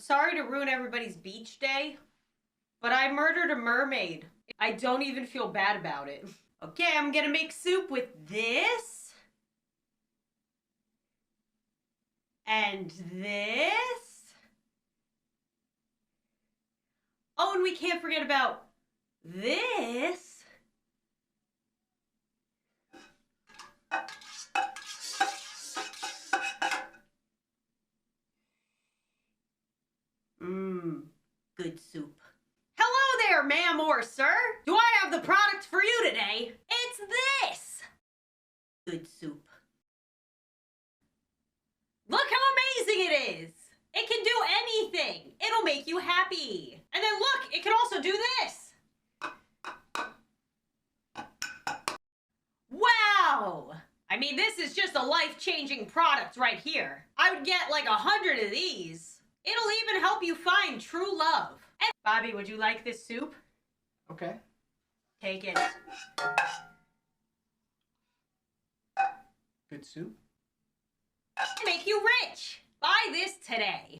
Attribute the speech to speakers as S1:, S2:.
S1: sorry to ruin everybody's beach day, but I murdered a mermaid. I don't even feel bad about it. Okay, I'm gonna make soup with this. And this. Oh, and we can't forget about this. Mmm, good soup. Hello there, ma'am or sir. Do I have the product for you today? It's this. Good soup. Look how amazing it is. It can do anything. It'll make you happy. And then look, it can also do this. Wow. I mean, this is just a life-changing product right here. I would get like 100 of these. It'll even help you find true love. And Bobby, would you like this soup?
S2: Okay.
S1: Take it.
S2: Good soup.
S1: Make you rich. Buy this today.